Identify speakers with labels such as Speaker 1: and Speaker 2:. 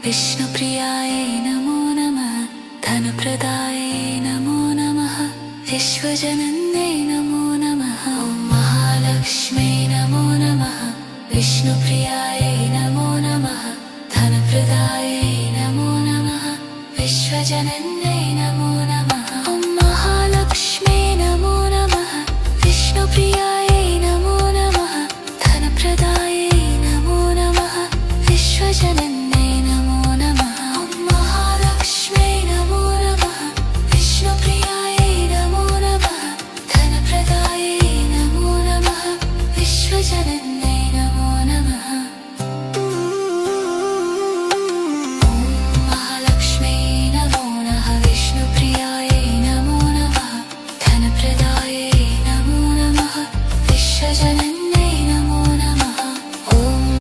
Speaker 1: विष्णुप्रियायै नमो नमः धनप्रदायै नमो नमः विश्वजनन्यै नमो नमः ॐ महालक्ष्म्यै नमो नमः विष्णुप्रियायै नमो नमः धनप्रदायै नमो नमः विश्वजनन्यै